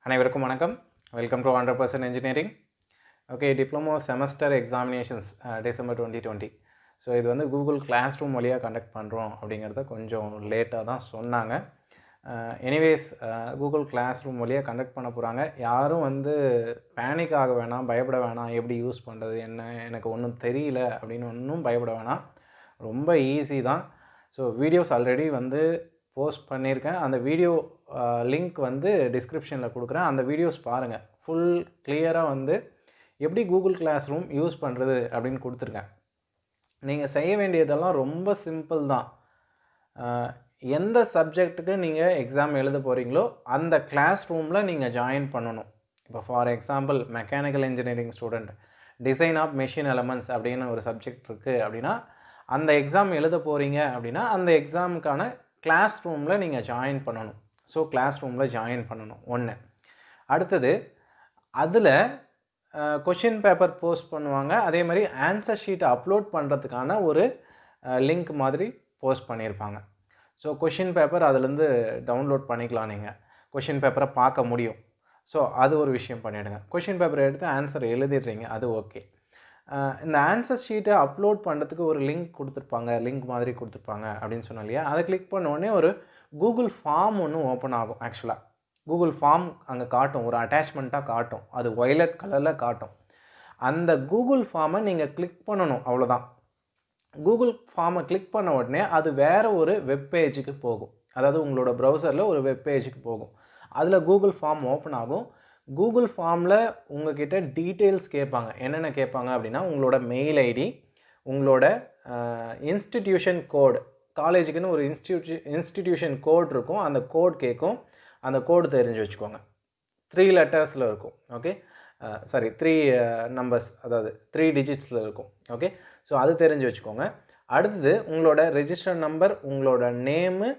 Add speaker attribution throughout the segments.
Speaker 1: அனைவருக்கும் வணக்கம். Welcome to 100% engineering. Okay, diploma semester examinations December 2020. So இது வந்து கூகுள் கிளாஸ் ரூம் வழியாக கண்டக்ட் பண்ணுறோம் அப்படிங்கிறத கொஞ்சம் லேட்டாக தான் சொன்னாங்க. எனிவேஸ் கூகுள் கிளாஸ் ரூம் வழியாக கண்டக்ட் பண்ண போகிறாங்க. யாரும் வந்து பேனிக் ஆக வேணாம், பயப்பட வேணாம். எப்படி யூஸ் பண்ணுறது என்ன எனக்கு ஒன்றும் தெரியல அப்படின்னு ஒன்றும் பயப்பட வேணாம். ரொம்ப ஈஸி தான். ஸோ வீடியோஸ் ஆல்ரெடி வந்து போஸ்ட் பண்ணியிருக்கேன். அந்த வீடியோ லிங்க் வந்து டிஸ்கிரிப்ஷனில் கொடுக்குறேன். அந்த வீடியோஸ் பாருங்கள். ஃபுல் கிளியராக வந்து எப்படி கூகுள் கிளாஸ் ரூம் யூஸ் பண்ணுறது அப்படின்னு கொடுத்துருக்கேன். நீங்கள் செய்ய வேண்டியதெல்லாம் ரொம்ப சிம்பிள் தான். எந்த சப்ஜெக்ட்டுக்கு நீங்கள் எக்ஸாம் எழுத போகிறீங்களோ அந்த கிளாஸ் ரூமில் நீங்கள் ஜாயின் பண்ணணும். இப்போ for example mechanical engineering student design of machine elements அப்படின்னு ஒரு சப்ஜெக்ட் இருக்குது அப்படின்னா அந்த எக்ஸாம் எழுத போகிறீங்க அப்படின்னா அந்த எக்ஸாமுக்கான கிளாஸ் ரூமில் நீங்கள் ஜாயின் பண்ணணும். ஸோ கிளாஸ் ரூமில் ஜாயின் பண்ணணும் ஒன்று. அடுத்தது அதில் கொஷின் பேப்பர் போஸ்ட் பண்ணுவாங்க. அதே மாதிரி ஆன்சர் ஷீட்டை அப்லோட் பண்ணுறதுக்கான ஒரு லிங்க் மாதிரி போஸ்ட் பண்ணியிருப்பாங்க. ஸோ கொஷின் பேப்பர் அதுலேருந்து டவுன்லோட் பண்ணிக்கலாம். நீங்கள் கொஷின் பேப்பரை பார்க்க முடியும். ஸோ அது ஒரு விஷயம் பண்ணிவிடுங்க. கொஷின் பேப்பரை எடுத்து ஆன்சர் எழுதிடுறீங்க, அது ஓகே. இந்த ஆன்சர் ஷீட்டை அப்லோட் பண்ணுறதுக்கு ஒரு லிங்க் கொடுத்துருப்பாங்க, லிங்க் மாதிரி கொடுத்துருப்பாங்க அப்படின்னு சொன்னோம் இல்லையா? அதை கிளிக் பண்ணோடனே ஒரு கூகுள் ஃபார்ம் ஒன்று ஓப்பன் ஆகும். ஆக்சுவலாக கூகுள் ஃபார்ம் அங்கே காட்டும், ஒரு அட்டாச்மெண்ட்டாக காட்டும். அது வயலட் கலரில் காட்டும். அந்த கூகுள் ஃபார்மை நீங்கள் கிளிக் பண்ணணும், அவ்வளோதான். கூகுள் ஃபார்மை கிளிக் பண்ண உடனே அது வேறு ஒரு வெப் பேஜுக்கு போகும். அதாவது உங்களோட ப்ரௌசரில் ஒரு வெப் பேஜுக்கு போகும். அதில் கூகுள் ஃபார்ம் ஓப்பன் ஆகும். கூகுள் ஃபார்மில் உங்கள்கிட்ட டீட்டெயில்ஸ் கேட்பாங்க. என்னென்ன கேட்பாங்க அப்படின்னா உங்களோட மெயில் ஐடி, உங்களோட இன்ஸ்டிடியூஷன் கோடு, காலேஜுக்குன்னு ஒரு இன்ஸ்டிடியூஷன் கோட் இருக்கும். அந்த கோட் கேட்கும். அந்த கோடு தெரிஞ்சு வச்சுக்கோங்க. 3 லெட்டர்ஸில் இருக்கும். ஓகே, சாரி 3 நம்பர்ஸ், அதாவது 3 டிஜிட்ஸில் இருக்கும். ஓகே, ஸோ அது தெரிஞ்சு வச்சுக்கோங்க. அடுத்தது உங்களோட ரெஜிஸ்டர் நம்பர், உங்களோட நேமு,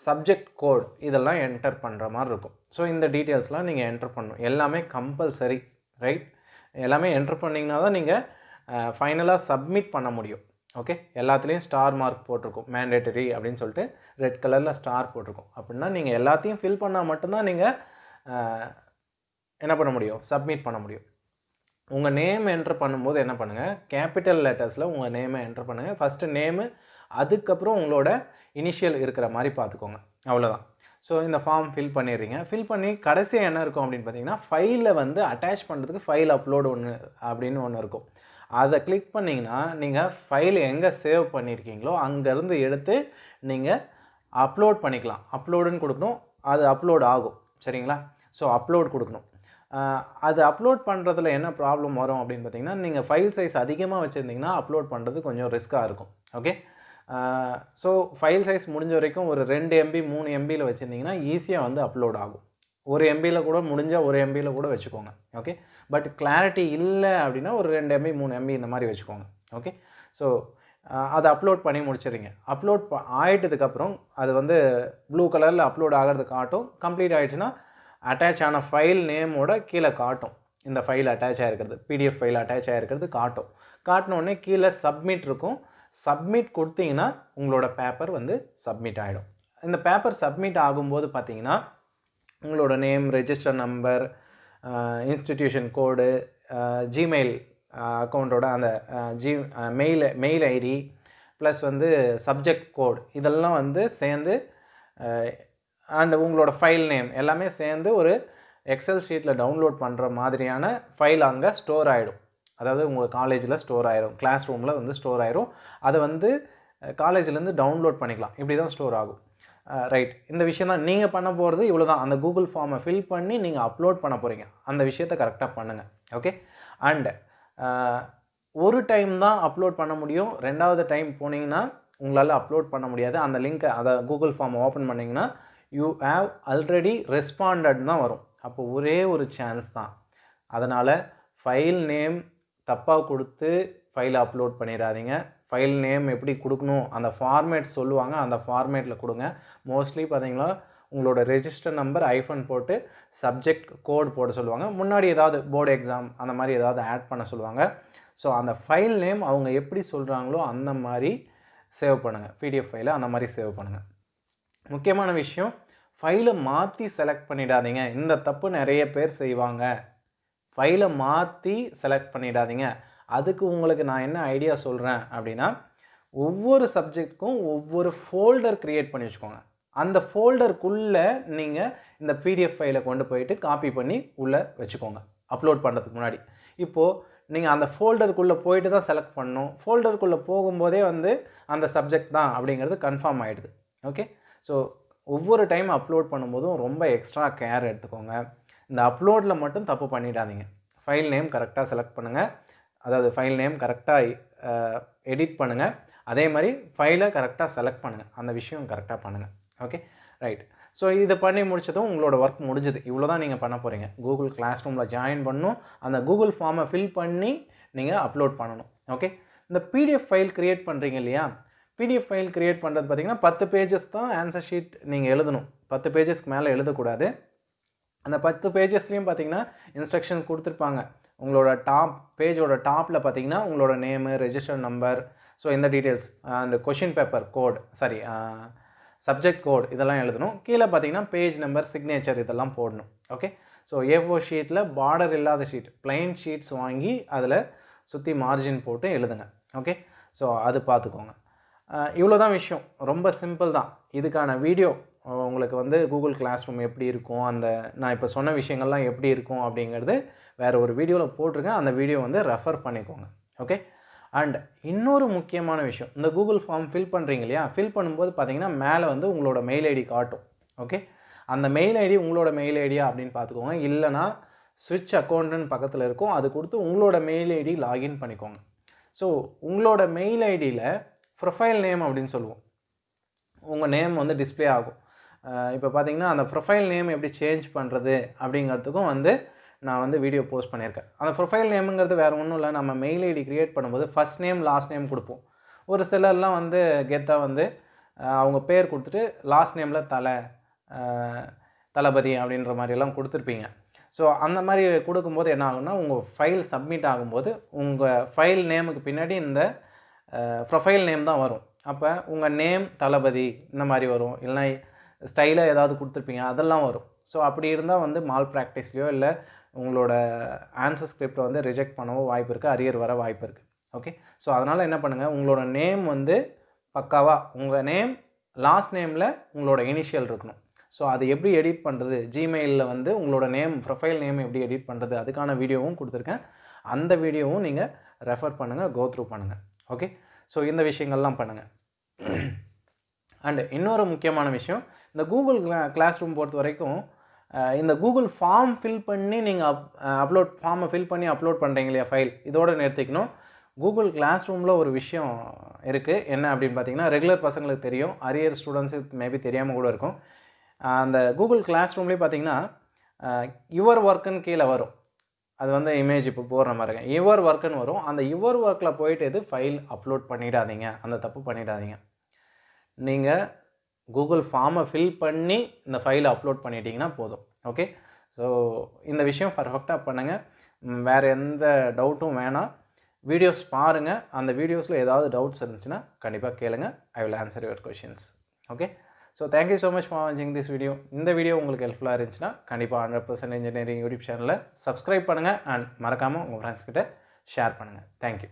Speaker 1: சப்ஜெக்ட் கோட் இதெல்லாம் என்டர் பண்ணுற மாதிரி இருக்கும். ஸோ இந்த டீட்டெயில்ஸ்லாம் நீங்கள் என்டர் பண்ணணும். எல்லாமே கம்பல்சரி, ரைட்? எல்லாமே என்டர் பண்ணிங்கன்னா தான் நீங்கள் ஃபைனலாக சப்மிட் பண்ண முடியும். ஓகே, எல்லாத்துலேயும் ஸ்டார் மார்க் போட்டிருக்கும், மேண்டேட்டரி அப்படின்னு சொல்லிட்டு ரெட் கலரில் ஸ்டார் போட்டிருக்கும். அப்படின்னா நீங்கள் எல்லாத்தையும் ஃபில் பண்ணால் மட்டும்தான் நீங்கள் என்ன பண்ண முடியும், சப்மிட் பண்ண முடியும். உங்கள் நேம் என்டர் பண்ணும்போது என்ன பண்ணுங்கள், கேபிட்டல் லெட்டர்ஸில் உங்கள் நேமை என்டர் பண்ணுங்கள். ஃபஸ்ட்டு நேமு, அதுக்கப்புறம் உங்களோட இனிஷியல் இருக்கிற மாதிரி பார்த்துக்கோங்க. அவ்வளோதான். ஸோ இந்த ஃபார்ம் ஃபில் பண்ணிடுறீங்க. ஃபில் பண்ணி கடைசியாக என்ன இருக்கும் அப்படின்னு பார்த்தீங்கன்னா ஃபைலில் வந்து அட்டாச் பண்ணுறதுக்கு ஃபைல் அப்லோடு ஒன்று அப்படின்னு ஒன்று இருக்கும். அதை கிளிக் பண்ணிங்கன்னா நீங்கள் ஃபைல் எங்கே சேவ் பண்ணியிருக்கீங்களோ அங்கேருந்து எடுத்து நீங்கள் அப்லோட் பண்ணிக்கலாம். அப்லோடுன்னு கொடுக்கணும், அது அப்லோட் ஆகும். சரிங்களா? ஸோ அப்லோட் கொடுக்கணும். அது அப்லோட் பண்ணுறதுல என்ன ப்ராப்ளம் வரும் அப்படின்னு பார்த்தீங்கன்னா நீங்கள் ஃபைல் சைஸ் அதிகமாக வச்சுருந்தீங்கன்னா அப்லோட் பண்ணுறது கொஞ்சம் ரிஸ்க்காக இருக்கும். ஓகே, ஸோ ஃபைல் சைஸ் முடிஞ்ச வரைக்கும் ஒரு 2 MB 3 MBயில் வச்சுருந்தீங்கன்னா ஈஸியாக வந்து அப்லோட் ஆகும். 1 MBயில் கூட முடிஞ்சால் 1 MBயில் கூட வச்சுக்கோங்க. ஓகே, பட் கிளாரிட்டி இல்லை அப்படின்னா ஒரு 2 MB 3 MB இந்த மாதிரி வச்சுக்கோங்க. ஓகே, ஸோ அதை அப்லோட் பண்ணி முடிச்சிடுங்க. அப்லோட் ஆகிட்டதுக்கப்புறம் அது வந்து ப்ளூ கலரில் அப்லோட் ஆகிறது காட்டும். கம்ப்ளீட் ஆகிடுச்சுன்னா அட்டாச் ஆன ஃபைல் நேமோட கீழே காட்டும். இந்த ஃபைல் அட்டாச் ஆகிருக்கிறது, PDF ஃபைல் அட்டாச் ஆகிருக்கிறது காட்டும். காட்டினோடனே கீழே சப்மிட் இருக்கும். சப்மிட் கொடுத்தீங்கன்னா உங்களோட பேப்பர் வந்து சப்மிட் ஆகிடும். இந்த பேப்பர் சப்மிட் ஆகும்போது பார்த்தீங்கன்னா உங்களோட நேம், ரெஜிஸ்டர் நம்பர், இன்ஸ்டிடியூஷன் கோடு, ஜிமெயில் அக்கௌண்ட்டோட அந்த மெயில் ஐடி ப்ளஸ் வந்து சப்ஜெக்ட் கோட் இதெல்லாம் வந்து சேர்ந்து அண்ட் உங்களோட ஃபைல் நேம் எல்லாமே சேர்ந்து ஒரு எக்ஸல் ஷீட்டில் டவுன்லோட் பண்ணுற மாதிரியான ஃபைல் அங்கே ஸ்டோர் ஆகிடும். அதாவது உங்கள் காலேஜில் ஸ்டோர் ஆகிரும், கிளாஸ் ரூமில் வந்து ஸ்டோர் ஆகிரும். அதை வந்து காலேஜிலேருந்து டவுன்லோட் பண்ணிக்கலாம். இப்படி தான் ஸ்டோர் ஆகும். ரைட், இந்த விஷயம் தான் நீங்கள் பண்ண போகிறது. இவ்வளோ தான். அந்த கூகுள் ஃபார்மை ஃபில் பண்ணி நீங்கள் அப்லோட் பண்ண போகிறீங்க. அந்த விஷயத்தை கரெக்டாக பண்ணுங்கள். ஓகே, அண்டு ஒரு டைம் தான் அப்லோட் பண்ண முடியும். 2வது டைம் போனீங்கன்னா உங்களால் அப்லோட் பண்ண முடியாது. அந்த லிங்க்கை, அதை கூகுள் ஃபார்மை ஓப்பன் பண்ணிங்கன்னா யூ ஹேவ் ஆல்ரெடி ரெஸ்பாண்டட் தான் வரும். அப்போ ஒரே ஒரு சான்ஸ் தான். அதனால் ஃபைல் நேம் தப்பாக கொடுத்து ஃபைலை அப்லோட் பண்ணிடாதீங்க. ஃபைல் நேம் எப்படி கொடுக்கணும், அந்த ஃபார்மேட் சொல்லுவாங்க, அந்த ஃபார்மேட்டில் கொடுங்க. மோஸ்ட்லி பார்த்தீங்கன்னா உங்களோட ரெஜிஸ்டர் நம்பர் ஐஃபன் போட்டு சப்ஜெக்ட் கோட் போட சொல்லுவாங்க. முன்னாடி ஏதாவது போர்டு எக்ஸாம் அந்த மாதிரி ஏதாவது ஆட் பண்ண சொல்லுவாங்க. ஸோ அந்த ஃபைல் நேம் அவங்க எப்படி சொல்கிறாங்களோ அந்த மாதிரி சேவ் பண்ணுங்கள். PDF ஃபைலை அந்த மாதிரி சேவ் பண்ணுங்கள். முக்கியமான விஷயம், ஃபைலை மாற்றி செலக்ட் பண்ணிடாதீங்க. இந்த தப்பு நிறைய பேர் செய்வாங்க. ஃபைலை மாற்றி செலக்ட் பண்ணிடாதீங்க. அதுக்கு உங்களுக்கு நான் என்ன ஐடியா சொல்கிறேன் அப்படின்னா, ஒவ்வொரு சப்ஜெக்ட்டுக்கும் ஒவ்வொரு ஃபோல்டர் க்ரியேட் பண்ணி வச்சுக்கோங்க. அந்த ஃபோல்டருக்குள்ளே நீங்கள் இந்த பிடிஎஃப் ஃபைலை கொண்டு போயிட்டு காப்பி பண்ணி உள்ளே வச்சுக்கோங்க அப்லோட் பண்ணுறதுக்கு முன்னாடி. இப்போது நீங்கள் அந்த ஃபோல்டருக்குள்ளே போயிட்டு தான் செலக்ட் பண்ணணும். ஃபோல்டருக்குள்ளே போகும்போதே வந்து அந்த சப்ஜெக்ட் தான் அப்படிங்கிறது கன்ஃபார்ம் ஆகிடுது. ஓகே, ஸோ ஒவ்வொரு டைம் அப்லோட் பண்ணும்போதும் ரொம்ப எக்ஸ்ட்ரா கேர் எடுத்துக்கோங்க. இந்த அப்லோடில் மட்டும் தப்பு பண்ணிடாதீங்க. ஃபைல் நேம் கரெக்டாக செலக்ட் பண்ணுங்கள், அதாவது ஃபைல் நேம் கரெக்டாக எடிட் பண்ணுங்கள், அதே மாதிரி ஃபைலை கரெக்டாக செலக்ட் பண்ணுங்கள். அந்த விஷயம் கரெக்டாக பண்ணுங்கள். Okay, right. ஸோ இதை பண்ணி முடிச்சதும் உங்களோட ஒர்க் முடிஞ்சுது. இவ்வளோ தான் நீங்கள் பண்ண போகிறீங்க. கூகுள் கிளாஸ் ரூமில் ஜாயின் பண்ணணும், அந்த கூகுள் ஃபார்மை ஃபில் பண்ணி நீங்கள் அப்லோட் பண்ணணும். ஓகே, இந்த பிடிஎஃப் ஃபைல் க்ரியேட் பண்ணுறீங்க இல்லையா, பிடிஎஃப் ஃபைல் க்ரியேட் பண்ணுறது பார்த்திங்கன்னா 10 பேஜஸ் தான் ஆன்சர் ஷீட் நீங்கள் எழுதணும். 10 பேஜஸ்க்கு மேலே எழுதக்கூடாது. அந்த 10 பேஜஸ்லேயும் பார்த்திங்கன்னா இன்ஸ்ட்ரக்ஷன் கொடுத்துருப்பாங்க. உங்களோட பேஜோட டாப்பில் பார்த்திங்கன்னா உங்களோட நேமு, ரெஜிஸ்டர் நம்பர், ஸோ இந்த டீட்டெயில்ஸ், அந்த question paper code, subject code இதெல்லாம் எழுதணும். கீழே பார்த்திங்கன்னா பேஜ் நம்பர், சிக்னேச்சர் இதெல்லாம் போடணும். ஓகே, ஸோ A4 ஷீட்டில் பார்டர் இல்லாத ஷீட், பிளைன் ஷீட்ஸ் வாங்கி அதில் சுற்றி மார்ஜின் போட்டு எழுதுங்க. ஓகே, ஸோ அது பார்த்துக்கோங்க. இவ்வளோ தான் விஷயம், ரொம்ப சிம்பிள் தான். இதுக்கான வீடியோ உங்களுக்கு வந்து கூகுள் கிளாஸ் ரூம் எப்படி இருக்கும், நான் இப்போ சொன்ன விஷயங்கள்லாம் எப்படி இருக்கும் அப்படிங்கிறது வேறு ஒரு வீடியோவில் போட்டிருக்கேன். அந்த வீடியோ வந்து ரெஃபர் பண்ணிக்கோங்க. ஓகே, அண்ட் இன்னொரு முக்கியமான விஷயம், இந்த கூகுள் ஃபார்ம் ஃபில் பண்ணுறீங்க இல்லையா, ஃபில் பண்ணும்போது பார்த்தீங்கன்னா மேலே வந்து உங்களோட மெயில் ஐடி காட்டும். ஓகே, அந்த மெயில் ஐடி உங்களோட மெயில் ஐடியா அப்படின்னு பார்த்துக்கோங்க. இல்லைனா ஸ்விட்ச் அக்கௌண்ட்டுன்னு பக்கத்தில் இருக்கும், அது கொடுத்து உங்களோட மெயில் ஐடி லாகின் பண்ணிக்கோங்க. ஸோ உங்களோட மெயில் ஐடியில் ப்ரொஃபைல் நேம் அப்படின்னு சொல்லுவோம், உங்கள் நேம் வந்து டிஸ்பிளே ஆகும். இப்போ பார்த்தீங்கன்னா அந்த ப்ரொஃபைல் நேம் எப்படி சேஞ்ச் பண்ணுறது அப்படிங்கிறதுக்கும் வந்து நான் வந்து வீடியோ போஸ்ட் பண்ணியிருக்கேன். அந்த ப்ரொஃபைல் நேமுங்கிறது வேறு ஒன்றும் இல்லை, நம்ம மெயில் ஐடி க்ரியேட் பண்ணும்போது ஃபஸ்ட் நேம் லாஸ்ட் நேம் கொடுப்போம். ஒரு சிலர்லாம் வந்து கெத்தாக வந்து அவங்க பேர் கொடுத்துட்டு லாஸ்ட் நேமில் தளபதி அப்படின்ற மாதிரியெல்லாம் கொடுத்துருப்பீங்க. ஸோ அந்த மாதிரி கொடுக்கும்போது என்ன ஆகும்னா, உங்கள் ஃபைல் சப்மிட் ஆகும்போது உங்கள் ஃபைல் நேமுக்கு பின்னாடி இந்த ப்ரொஃபைல் நேம் தான் வரும். அப்போ உங்கள் நேம் தளபதி இந்த மாதிரி வரும், இல்லைனா ஸ்டைலாக ஏதாவது கொடுத்துருப்பீங்க அதெல்லாம் வரும். ஸோ அப்படி இருந்தால் வந்து மால் ப்ராக்டிஸ்லையோ இல்லை உங்களோட ஆன்சர் ஸ்கிரிப்டை வந்து ரிஜெக்ட் பண்ணவோ வாய்ப்பு இருக்குது, அரியர் வர வாய்ப்பு இருக்குது. ஓகே, ஸோ அதனால் என்ன பண்ணுங்கள், உங்களோட நேம் வந்து பக்காவாக உங்கள் நேம் லாஸ்ட் நேமில் உங்களோட இனிஷியல் இருக்கணும். ஸோ அது எப்படி எடிட் பண்ணுறது, ஜிமெயிலில் வந்து உங்களோட நேம் ப்ரொஃபைல் நேம் எப்படி எடிட் பண்ணுறது அதுக்கான வீடியோவும் கொடுத்துருக்கேன். அந்த வீடியோவும் நீங்கள் ரெஃபர் பண்ணுங்கள், கோ த்ரூ பண்ணுங்கள். ஓகே, ஸோ இந்த விஷயங்கள்லாம் பண்ணுங்கள். அண்ட் இன்னொரு முக்கியமான விஷயம், இந்த கூகுள் கிளாஸ் ரூம் பொறுத்த வரைக்கும் இந்த கூகுள் ஃபார்ம் ஃபில் பண்ணி நீங்கள் ஃபார்மை ஃபில் பண்ணி அப்லோட் பண்ணுறீங்க இல்லையா ஃபைல், இதோடு நிறுத்திக்கணும். கூகுள் கிளாஸ் ரூமில் ஒரு விஷயம் இருக்குது, என்ன அப்படின்னு பார்த்தீங்கன்னா, ரெகுலர் பசங்களுக்கு தெரியும், அரியர் ஸ்டூடெண்ட்ஸுக்கு மேபி தெரியாமல் கூட இருக்கும். அந்த கூகுள் கிளாஸ் ரூம்லேயே பார்த்தீங்கன்னா யுவர் ஒர்க்குன்னு கீழே வரும். அது வந்து இமேஜ் இப்போ போடுற மாதிரி யுவர் ஒர்க்குன்னு வரும். அந்த யுவர் ஒர்க்கில் போயிட்டு ஃபைல் அப்லோட் பண்ணிடாதீங்க, அந்த தப்பு பண்ணிடாதீங்க. நீங்கள் கூகுள் ஃபார்மை ஃபில் பண்ணி இந்த ஃபைலை அப்லோட் பண்ணிட்டீங்கன்னா போதும். ஓகே, ஸோ இந்த விஷயம் பர்ஃபெக்டாக பண்ணுங்கள். வேறு எந்த டவுட்டும் வேணாம். வீடியோஸ் பாருங்கள், அந்த வீடியோஸில் ஏதாவது டவுட்ஸ் இருந்துச்சுன்னா கண்டிப்பாக கேளுங்க. I will answer your questions. Okay, so thank you so much for வாட்சிங் திஸ் வீடியோ. இந்த வீடியோ உங்களுக்கு ஹெல்ப்ஃபுல்லாக இருந்துச்சுன்னா கண்டிப்பாக 100% இன்ஜினியரிங் யூடியூப் சேனலில் சப்ஸ்கிரைப் பண்ணுங்கள் அண்ட் மறக்காமல் உங்கள் ஃப்ரெண்ட்ஸ் கிட்ட ஷேர் பண்ணுங்கள். தேங்க்யூ.